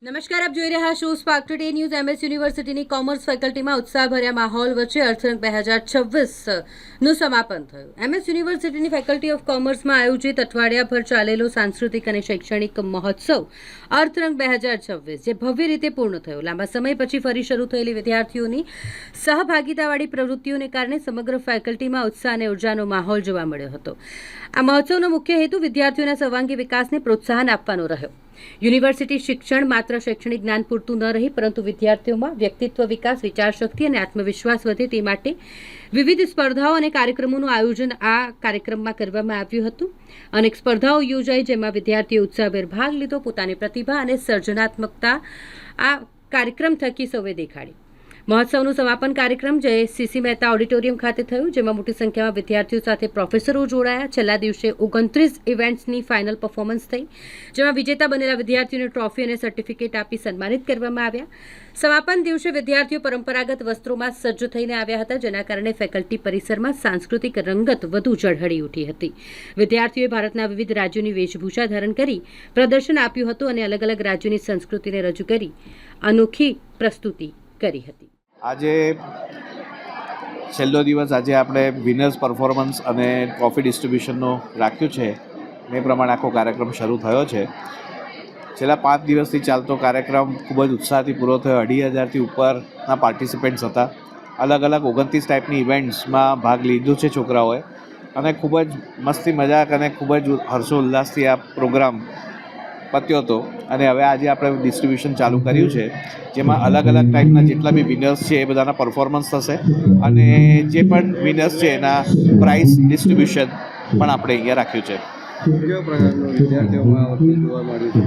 નમસ્કાર, આપ જોઈ રહ્યા છો સ્પાર્ક ટુડે ન્યૂઝ। એમએસ યુનિવર્સિટીની કોમર્સ ફેકલ્ટીમાં ઉત્સાહભર્યા માહોલ વચ્ચે અર્થરંગ 2026નું સમાપન થયું। એમએસ યુનિવર્સિટીની ફેકલ્ટી ઓફ કોમર્સમાં આયોજિત અઠવાડિયાભર ચાલેલો સાંસ્કૃતિક અને શૈક્ષણિક મહોત્સવ અર્થરંગ 2026 જે ભવ્ય રીતે પૂર્ણ થયો। લાંબા સમય પછી ફરી શરૂ થયેલી વિદ્યાર્થીઓની સહભાગિતાવાળી પ્રવૃત્તિઓને કારણે સમગ્ર ફેકલ્ટીમાં ઉત્સાહ અને ઉર્જાનો માહોલ જોવા મળ્યો હતો। આ મહોત્સવનો મુખ્ય હેતુ વિદ્યાર્થીઓના સર્વાંગી વિકાસને પ્રોત્સાહન આપવાનો રહ્યો। યુનિવર્સિટી શિક્ષણ માત્ર શૈક્ષણિક જ્ઞાન પૂરતું ન રહી પરંતુ વિદ્યાર્થીઓમાં વ્યક્તિત્વ વિકાસ, વિચારશક્તિ અને આત્મવિશ્વાસ વધે તે માટે વિવિધ સ્પર્ધાઓ અને કાર્યક્રમોનું આયોજન આ કાર્યક્રમમાં કરવામાં આવ્યું હતું। અનેક સ્પર્ધાઓ યોજાઈ જેમાં વિદ્યાર્થીઓ ઉત્સાહભેર ભાગ લીધો, પોતાની પ્રતિભા અને સર્જનાત્મકતા આ કાર્યક્રમ થકી સૌએ દેખાડી। મહોત્સવનું સમાપન કાર્યક્રમ જય સીસી મહેતા ઓડિટોરિયમ ખાતે થયું, જેમાં મોટી સંખ્યામાં વિદ્યાર્થીઓ સાથે પ્રોફેસરો જોડાયા। છેલ્લા દિવસે 29 ઇવેન્ટ્સની ફાઇનલ પરફોર્મન્સ થઈ, જેમાં વિજેતા બનેલા વિદ્યાર્થીઓને ટ્રોફી અને સર્ટિફિકેટ આપી સન્માનિત કરવામાં આવ્યા। સમાપન દિવસે વિદ્યાર્થીઓ પરંપરાગત વસ્ત્રોમાં સજ્જ થઈને આવ્યા હતા, જેના કારણે ફેકલ્ટી પરિસરમાં સાંસ્કૃતિક રંગત વધુ ઝળહળી ઉઠી હતી। વિદ્યાર્થીઓએ ભારતના વિવિધ રાજ્યોની વેશભૂષા ધારણ કરી પ્રદર્શન આપ્યું હતું અને અલગ અલગ રાજ્યોની સંસ્કૃતિને રજૂ કરી અનોખી પ્રસ્તુતિ કરી હતી। આજે છેલ્લો દિવસ, આજે આપણે વિનર્સ પરફોર્મન્સ અને ટ્રોફી ડિસ્ટ્રીબ્યુશનનો રાખ્યું છે। એ પ્રમાણે આખો કાર્યક્રમ શરૂ થયો છે। છેલ્લા 5 દિવસથી ચાલતો કાર્યક્રમ ખૂબ જ ઉત્સાહથી પૂરો થયો। 2,500થી ઉપરના પાર્ટિસિપન્ટ્સ હતા। અલગ અલગ 29 ટાઈપની ઇવેન્ટ્સમાં ભાગ લીધો છે છોકરાઓએ અને ખૂબ જ મસ્તી મજાક અને ખૂબ જ હર્ષોલ્લાસથી આ પ્રોગ્રામ પત્યો હતો અને હવે આજે આપણે ડિસ્ટ્રીબ્યુશન ચાલુ કર્યું છે, જેમાં અલગ અલગ ટાઈપના જેટલા બી વિનર્સ છે એ બધાના પરફોર્મન્સ થશે અને જે પણ વિનર્સ છે એના પ્રાઇઝ ડિસ્ટ્રીબ્યુશન પણ આપણે અહીંયા રાખ્યું છે। કેવા પ્રકારનો વિદ્યાર્થીઓમાં જોવા મળ્યું છે?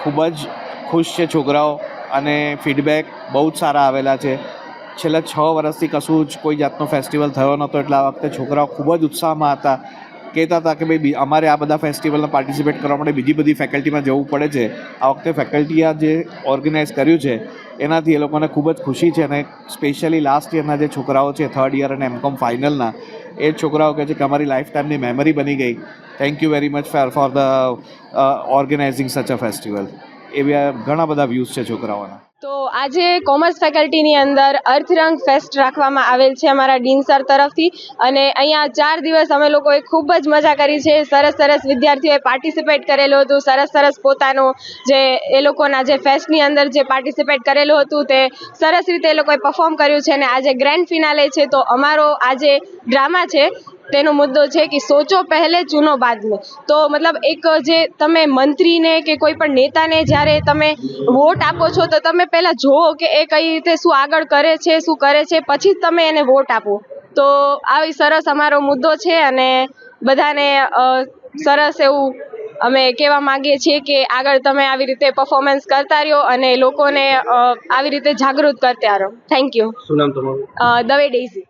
ખૂબ જ ખુશ છે છોકરાઓ અને ફીડબેક બહુ જ સારા આવેલા છે। છેલ્લા 6 વર્ષથી કશું જ કોઈ જાતનો ફેસ્ટિવલ થયો નહોતો, એટલે આ વખતે છોકરાઓ ખૂબ જ ઉત્સાહમાં હતા। કહેતા હતા કે ભાઈ અમારે આ બધા ફેસ્ટિવલમાં પાર્ટિસિપેટ કરવા માટે બીજી બધી ફેકલ્ટીમાં જવું પડે છે। આ વખતે ફેકલ્ટીએ આ જે ઓર્ગેનાઇઝ કર્યું છે એનાથી એ લોકોને ખૂબ જ ખુશી છે અને સ્પેશિયલી લાસ્ટ યરના જે છોકરાઓ છે, 3rd યર અને એમકોમ ફાઇનલના, એ છોકરાઓ કહે છે કે અમારી લાઈફ ટાઈમની મેમરી બની ગઈ। Thank you very much for the organizing such a festival. એવા ઘણા બધા વ્યૂઝ છે છોકરાઓના। તો આજે કોમર્સ ફેકલ્ટીની અંદર અર્થરંગ ફેસ્ટ રાખવામાં આવેલ છે અમારા ડીન સર તરફથી અને અહીંયા 4 દિવસ અમે લોકોએ ખૂબ જ મજા કરી છે। સરસ વિદ્યાર્થીઓએ પાર્ટિસિપેટ કરેલું હતું, સરસ પોતાનો જે એ લોકોના જે ફેસ્ટની અંદર જે પાર્ટિસિપેટ કરેલું હતું તે સરસ રીતે એ લોકોએ પરફોર્મ કર્યું છે અને આજે ગ્રેન્ડ ફિનાલે છે। તો અમારો આજે ડ્રામા છે તેનો મુદ્દો છે કે સોચો પહેલે ચૂનો બાદ મેં। તો મતલબ એક જે તમે મંત્રીને કે કોઈ પણ નેતાને જ્યારે તમે વોટ આપો છો તો તમે પહેલાં જુઓ કે એ કઈ રીતે શું આગળ કરે છે, શું કરે છે, પછી જ તમે એને વોટ આપો। તો આવી સરસ અમારો મુદ્દો છે અને બધાને સરસ એવું અમે કહેવા માંગીએ છીએ કે આગળ તમે આવી રીતે પરફોર્મન્સ કરતા રહ્યો અને લોકોને આવી રીતે જાગૃત કરતા રહો। Thank you. શું નામ તમારું? દવે ડેઝી।